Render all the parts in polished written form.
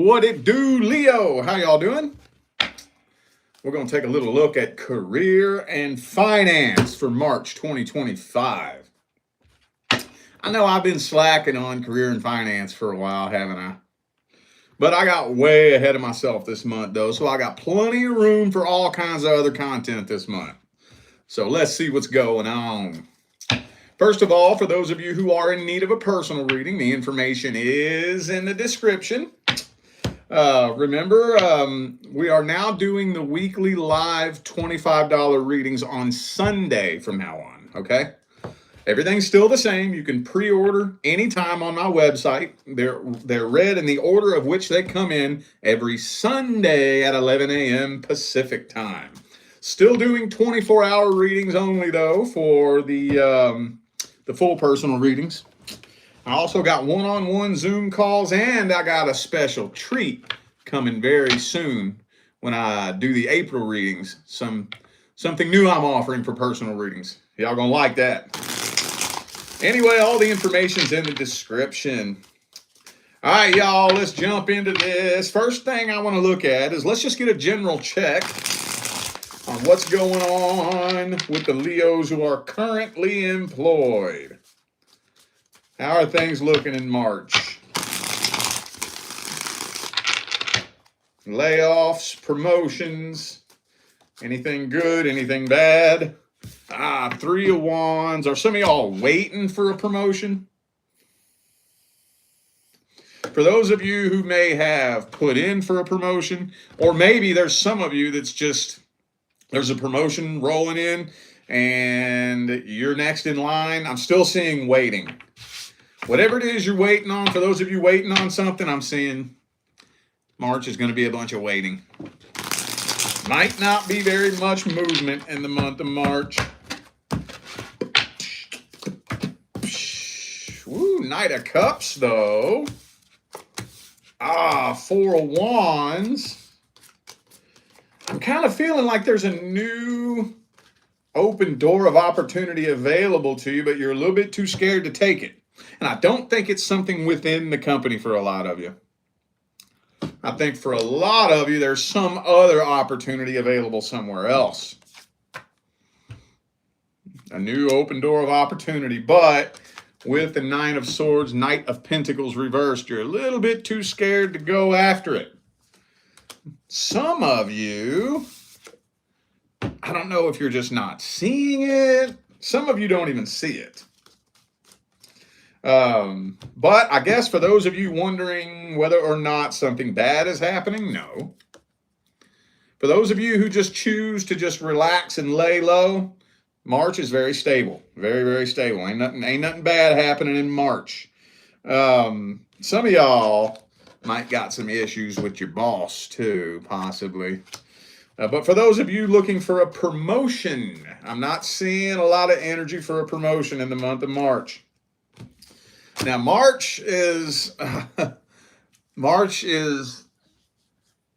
What it do, Leo? How y'all doing? We're going to take a little look at career and finance for March 2025. I know I've been slacking on career and finance for a while, haven't I? But I got way ahead of myself this month, though, so I got plenty of room for all kinds of other content this month. So let's see what's going on. First of all, for those of you who are in need of a personal reading, the information is in the description. Remember, we are now doing the weekly live $25 readings on Sunday from now on, okay? Everything's still the same. You can pre-order anytime on my website. They're read in the order of which they come in every Sunday at 11 a.m. Pacific time. Still doing 24-hour readings only, though, for the full personal readings. I also got one-on-one Zoom calls, and I got a special treat coming very soon when I do the April readings. Something new I'm offering for personal readings. Y'all gonna like that. Anyway, all the information's in the description. All right, y'all, let's jump into this. First thing I want to look at is let's just get a general check on what's going on with the Leos who are currently employed. How are things looking in March? Layoffs, promotions, anything good, anything bad? Three of Wands. Are some of y'all waiting for a promotion? For those of you who may have put in for a promotion, or maybe there's some of you that's just, there's a promotion rolling in and you're next in line, I'm still seeing waiting. Whatever it is you're waiting on, for those of you waiting on something, I'm seeing March is going to be a bunch of waiting. Might not be very much movement in the month of March. Ooh, Knight of Cups, though. Four of Wands. I'm kind of feeling like there's a new open door of opportunity available to you, but you're a little bit too scared to take it. And I don't think it's something within the company for a lot of you. I think for a lot of you, there's some other opportunity available somewhere else. A new open door of opportunity, but with the Nine of Swords, Knight of Pentacles reversed, you're a little bit too scared to go after it. Some of you, I don't know if you're just not seeing it. Some of you don't even see it. But I guess for those of you wondering whether or not something bad is happening, no. For those of you who just choose to just relax and lay low, March is very stable. Very, very stable. Ain't nothing bad happening in March. Some of y'all might got some issues with your boss too, possibly. But for those of you looking for a promotion, I'm not seeing a lot of energy for a promotion in the month of March. Now, March is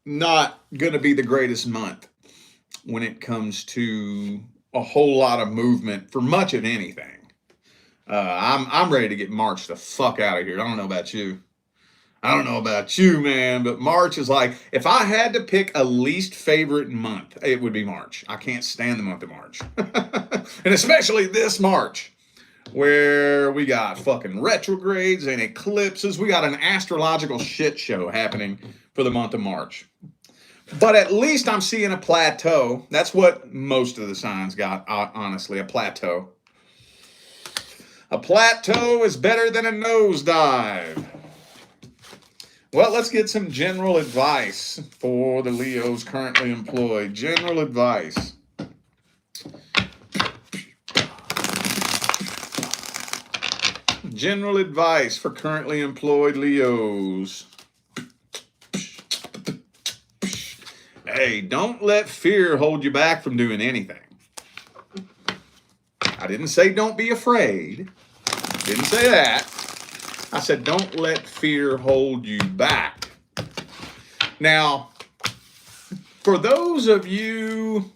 not going to be the greatest month when it comes to a whole lot of movement for much of anything. I'm ready to get March the fuck out of here. I don't know about you. I don't know about you, man, but March is like, if I had to pick a least favorite month, it would be March. I can't stand the month of March. And especially this March, where we got fucking retrogrades and eclipses. We got an astrological shit show happening for the month of March. But at least I'm seeing a plateau. That's what most of the signs got, honestly, a plateau. A plateau is better than a nosedive. Well, let's get some general advice for the Leos currently employed. General advice. General advice for currently employed Leos. Hey, don't let fear hold you back from doing anything. I didn't say don't be afraid. Didn't say that. I said don't let fear hold you back. Now, for those of you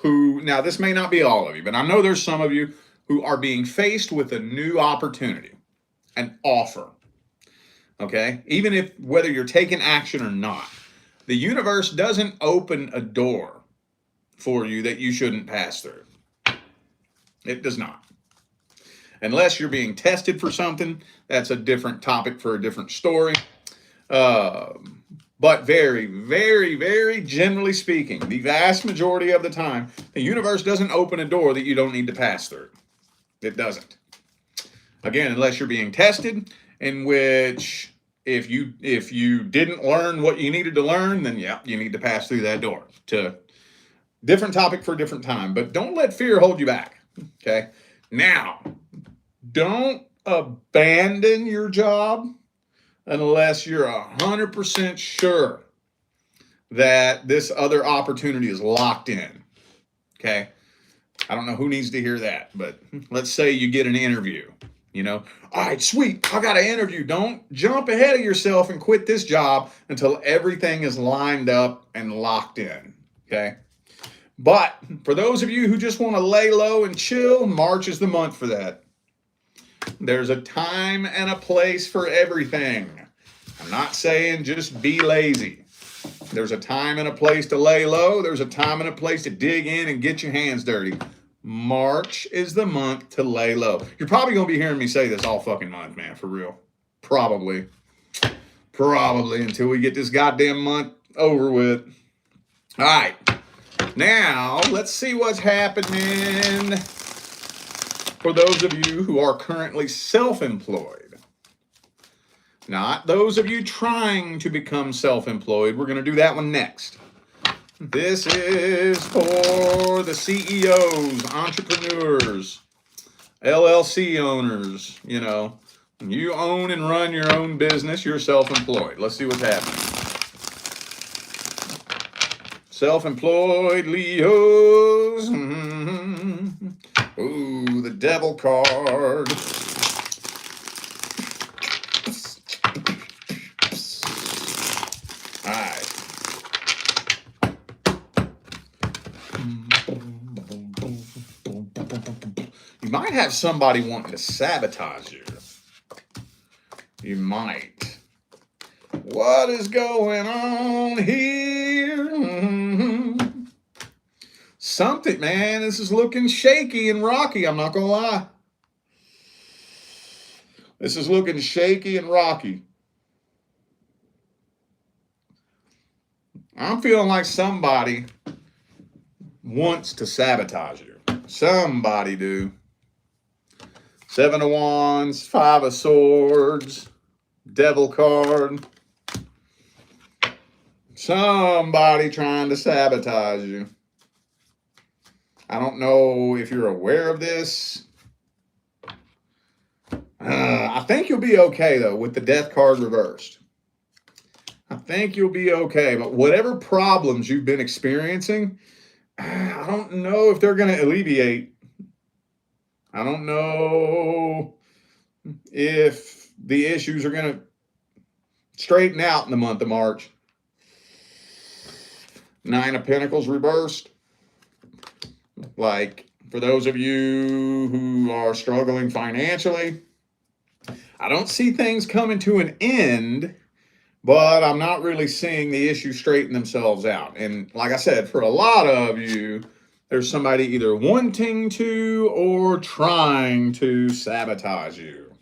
who, now this may not be all of you, but I know there's some of you who are being faced with a new opportunity, an offer. Okay? Even if whether you're taking action or not, the universe doesn't open a door for you that you shouldn't pass through. It does not. Unless you're being tested for something, that's a different topic for a different story. But very, very, very generally speaking, the vast majority of the time, the universe doesn't open a door that you don't need to pass through. It doesn't. Again, unless you're being tested, in which if you didn't learn what you needed to learn, then yeah, you need to pass through that door. To different topic for a different time. But don't let fear hold you back. Okay? Now, don't abandon your job unless you're 100% sure that this other opportunity is locked in. Okay? I don't know who needs to hear that, but let's say you get an interview. You know, all right, sweet, I got an interview. Don't jump ahead of yourself and quit this job until everything is lined up and locked in. Okay? But for those of you who just want to lay low and chill, March is the month for that. There's a time and a place for everything. I'm not saying just be lazy. There's a time and a place to lay low. There's a time and a place to dig in and get your hands dirty. March is the month to lay low. You're probably going to be hearing me say this all fucking month, man, for real. Probably until we get this goddamn month over with. All right. Now, let's see what's happening for those of you who are currently self-employed. Not those of you trying to become self-employed. We're going to do that one next. This is for the CEOs, entrepreneurs, LLC owners. You know, you own and run your own business. You're self-employed. Let's see what's happening. Self-employed Leos. Ooh, the devil card. All right. You might have somebody wanting to sabotage you. You might. What is going on here? Something, man. This is looking shaky and rocky. I'm not going to lie. This is looking shaky and rocky. I'm feeling like somebody wants to sabotage you. Somebody do. 7 of Wands, 5 of Swords, Devil card. Somebody trying to sabotage you. I don't know if you're aware of this. I think you'll be okay, though, with the Death card reversed. I think you'll be okay. But whatever problems you've been experiencing, I don't know if they're going to alleviate. I don't know if the issues are going to straighten out in the month of March. 9 of Pentacles reversed. Like, for those of you who are struggling financially, I don't see things coming to an end, but I'm not really seeing the issue straighten themselves out. And like I said, for a lot of you, there's somebody either wanting to or trying to sabotage you.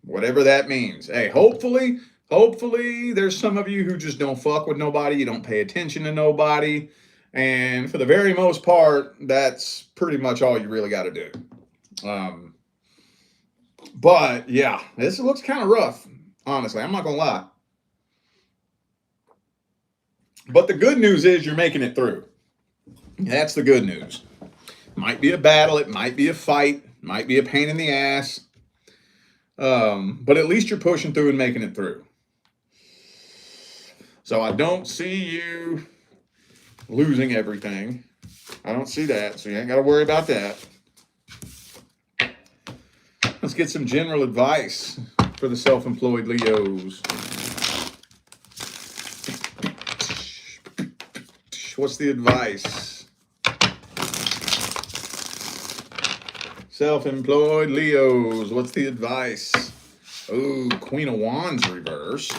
Whatever that means. Hey, hopefully there's some of you who just don't fuck with nobody. You don't pay attention to nobody. And for the very most part, that's pretty much all you really got to do. But yeah, this looks kind of rough, honestly. I'm not going to lie. But the good news is you're making it through. That's the good news. Might be a battle. It might be a fight. Might be a pain in the ass. But at least you're pushing through and making it through. So I don't see you losing everything. I don't see that. So you ain't got to worry about that. Let's get some general advice for the self-employed Leos. What's the advice? Self-employed Leos, what's the advice? Ooh, Queen of Wands reversed.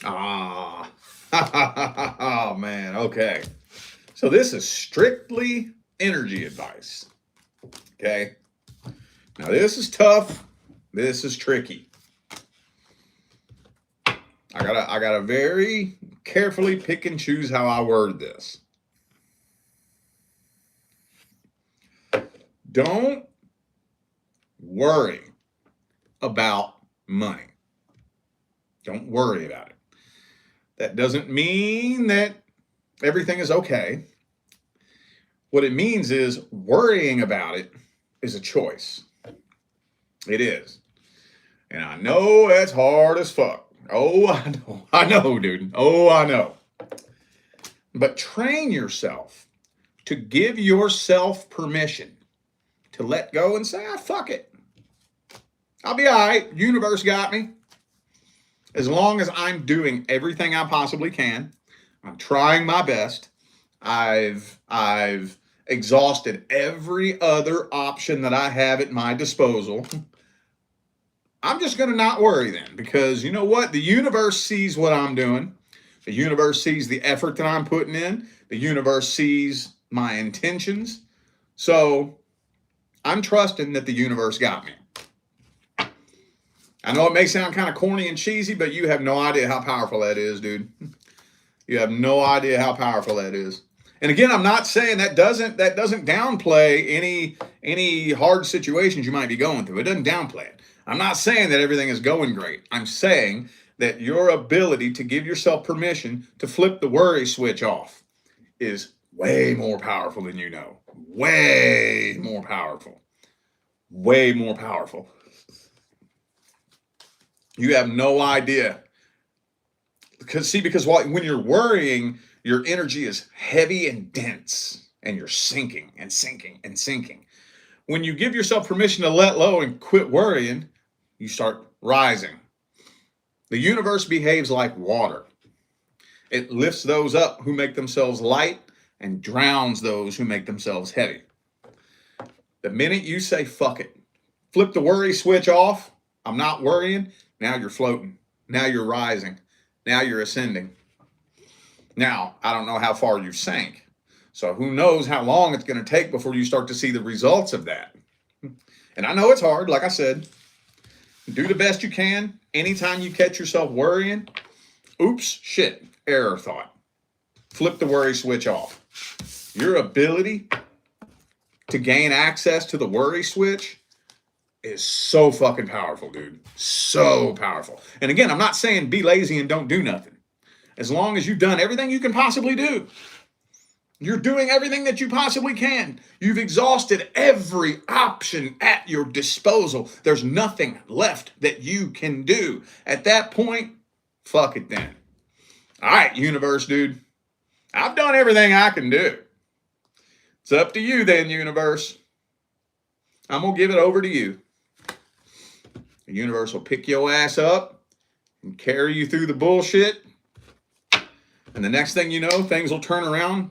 Ah. Oh, man. Okay. So this is strictly energy advice. Okay. Now this is tough. This is tricky. I gotta very carefully pick and choose how I word this. Don't worry about money. Don't worry about it. That doesn't mean that everything is okay. What it means is worrying about it is a choice. It is. And I know that's hard as fuck. Oh, I know, dude. Oh, I know. But train yourself to give yourself permission to let go and say, fuck it. I'll be all right. Universe got me. As long as I'm doing everything I possibly can, I'm trying my best. I've exhausted every other option that I have at my disposal. I'm just going to not worry then, because you know what? The universe sees what I'm doing. The universe sees the effort that I'm putting in. The universe sees my intentions. So I'm trusting that the universe got me. I know it may sound kind of corny and cheesy, but you have no idea how powerful that is, dude. You have no idea how powerful that is. And again, I'm not saying that doesn't downplay any hard situations you might be going through. It doesn't downplay it. I'm not saying that everything is going great. I'm saying that your ability to give yourself permission to flip the worry switch off is way more powerful than you know. Way more powerful. Way more powerful. You have no idea. Because when you're worrying, your energy is heavy and dense, and you're sinking and sinking and sinking. When you give yourself permission to let low and quit worrying, you start rising. The universe behaves like water. It lifts those up who make themselves light and drowns those who make themselves heavy. The minute you say, fuck it, flip the worry switch off, I'm not worrying, now you're floating. Now you're rising. Now you're ascending. Now, I don't know how far you sank. So who knows how long it's going to take before you start to see the results of that. And I know it's hard, like I said. Do the best you can. Anytime you catch yourself worrying, oops, shit, error thought. Flip the worry switch off. Your ability to gain access to the worry switch is so fucking powerful, dude. So powerful. And again, I'm not saying be lazy and don't do nothing. As long as you've done everything you can possibly do. You're doing everything that you possibly can. You've exhausted every option at your disposal. There's nothing left that you can do. At that point, fuck it then. All right, universe, dude. I've done everything I can do. It's up to you then, universe. I'm going to give it over to you. The universe will pick your ass up and carry you through the bullshit. And the next thing you know, things will turn around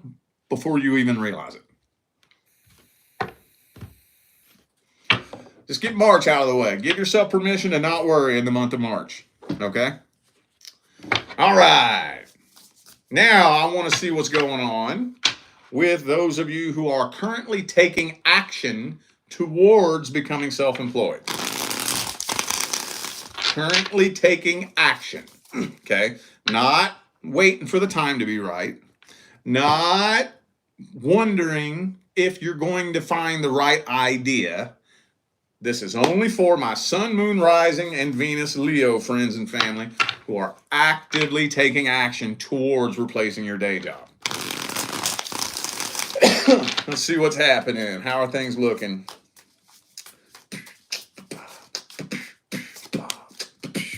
before you even realize it. Just get March out of the way. Give yourself permission to not worry in the month of March. Okay? All right. Now I want to see what's going on with those of you who are currently taking action towards becoming self-employed. Currently taking action. Okay? Not waiting for the time to be right. Not wondering if you're going to find the right idea. This is only for my Sun, Moon, Rising, and Venus Leo friends and family who are actively taking action towards replacing your day job. Let's see what's happening. How are things looking?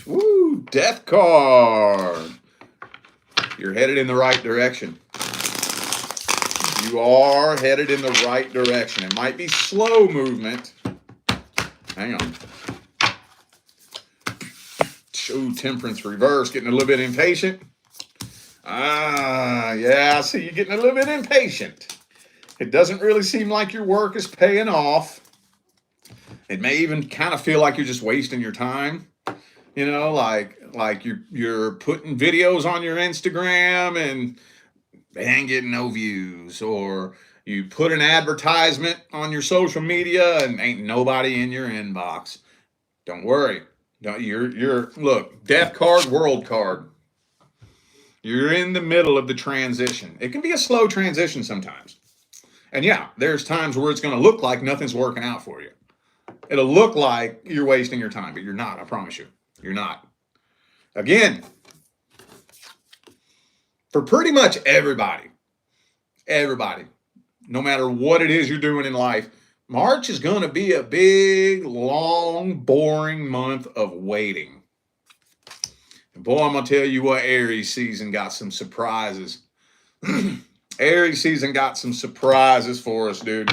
Woo, Death card. You're headed in the right direction. You are headed in the right direction. It might be slow movement. Hang on. Ooh, Temperance reverse. Getting a little bit impatient. Yeah, I see you getting a little bit impatient. It doesn't really seem like your work is paying off. It may even kind of feel like you're just wasting your time. You know, like you're putting videos on your Instagram and they ain't getting no views, or you put an advertisement on your social media and ain't nobody in your inbox. Don't worry. Don't, you're look, death card, world card. You're in the middle of the transition. It can be a slow transition sometimes. And yeah, there's times where it's going to look like nothing's working out for you. It'll look like you're wasting your time, but you're not, I promise you. You're not. Again, for pretty much everybody, no matter what it is you're doing in life, March is going to be a big, long, boring month of waiting. And boy, I'm going to tell you what, Aries season got some surprises. Aries season got some surprises for us, dude.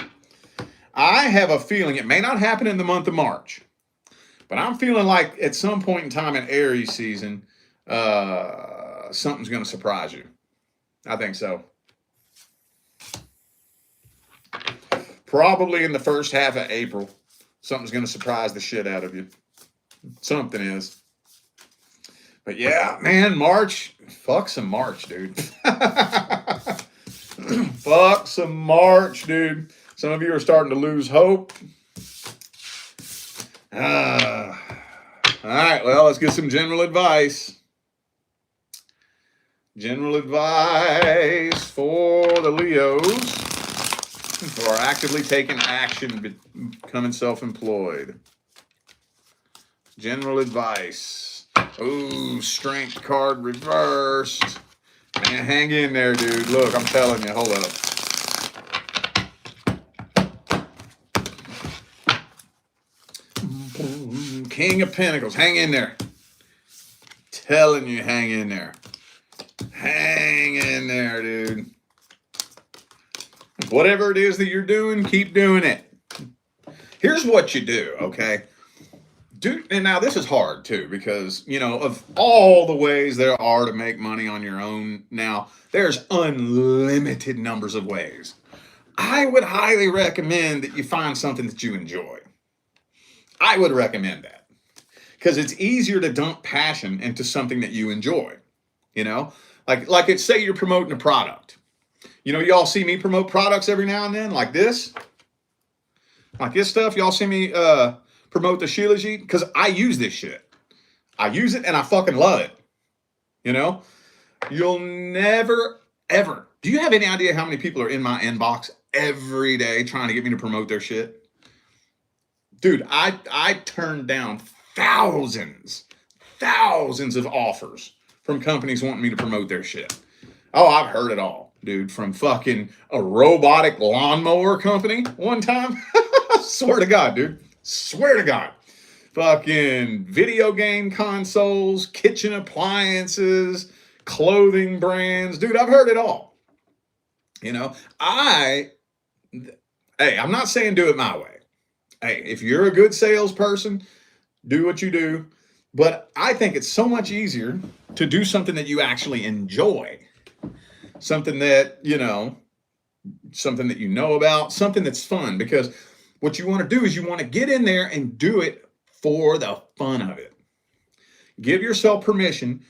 I have a feeling it may not happen in the month of March, but I'm feeling like at some point in time in Aries season, something's going to surprise you. I think so. Probably in the first half of April, something's going to surprise the shit out of you. Something is. But yeah, man, March. Fuck some March, dude. Fuck some March, dude. Some of you are starting to lose hope. All right, well, let's get some general advice. General advice for the Leos who are actively taking action, becoming self-employed. General advice. Ooh, strength card reversed. Man, hang in there, dude. Look, I'm telling you, hold up. King of Pentacles, hang in there. Telling you, hang in there. Hang in there, dude. Whatever it is that you're doing, keep doing it. Here's what you do, okay? And now this is hard too, because, you know, of all the ways there are to make money on your own now, there's unlimited numbers of ways. I would highly recommend that you find something that you enjoy. I would recommend that because it's easier to dump passion into something that you enjoy. You know, like it's, say you're promoting a product. You know, y'all see me promote products every now and then, like this stuff. Y'all see me promote the Shilajit because I use this shit. I use it and I fucking love it. You know, you'll never ever. Do you have any idea how many people are in my inbox every day trying to get me to promote their shit? Dude, I turned down thousands of offers from companies wanting me to promote their shit. Oh, I've heard it all, dude. From fucking a robotic lawnmower company one time. Swear to God, dude. Swear to God. Fucking video game consoles, kitchen appliances, clothing brands. Dude, I've heard it all. You know, I'm not saying do it my way. Hey, if you're a good salesperson, do what you do. But I think it's so much easier to do something that you actually enjoy. Something that, you know about, something that's fun. Because what you want to do is you want to get in there and do it for the fun of it. Give yourself permission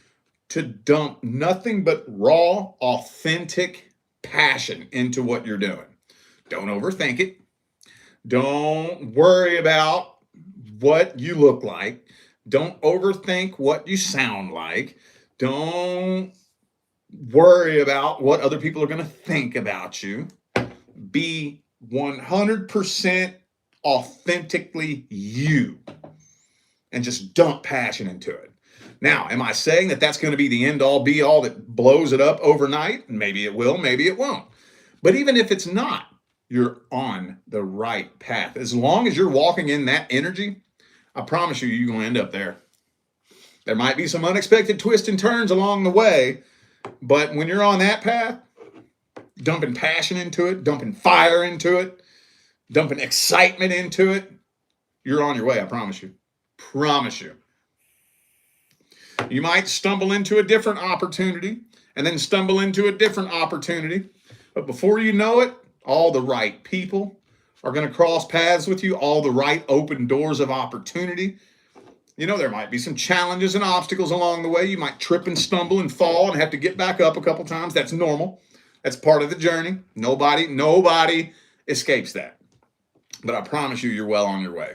to dump nothing but raw, authentic passion into what you're doing. Don't overthink it. Don't worry about what you look like. Don't overthink what you sound like. Don't worry about what other people are going to think about you. Be 100% authentically you and just dump passion into it. Now, am I saying that that's going to be the end all be all that blows it up overnight? Maybe it will, maybe it won't. But even if it's not, you're on the right path. As long as you're walking in that energy, I promise you, you're going to end up there. There might be some unexpected twists and turns along the way, but when you're on that path, dumping passion into it, dumping fire into it, dumping excitement into it, you're on your way, I promise you. Promise you. You might stumble into a different opportunity and then stumble into a different opportunity, but before you know it, All the right people are going to cross paths with you. All the right open doors of opportunity. You know, there might be some challenges and obstacles along the way. You might trip and stumble and fall and have to get back up a couple times. That's normal. That's part of the journey. Nobody escapes that. But I promise you, you're well on your way.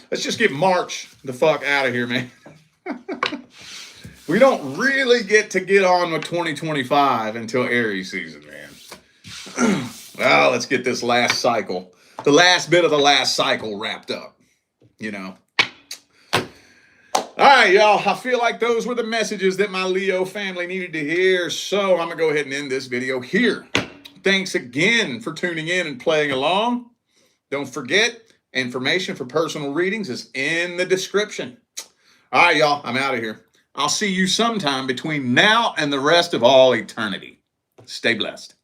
Let's just get March the fuck out of here, man. We don't really get on with 2025 until Aries season, man. Well, let's get this last cycle, the last bit of the last cycle wrapped up, you know. All right, y'all, I feel like those were the messages that my Leo family needed to hear, so I'm going to go ahead and end this video here. Thanks again for tuning in and playing along. Don't forget, information for personal readings is in the description. All right, y'all, I'm out of here. I'll see you sometime between now and the rest of all eternity. Stay blessed.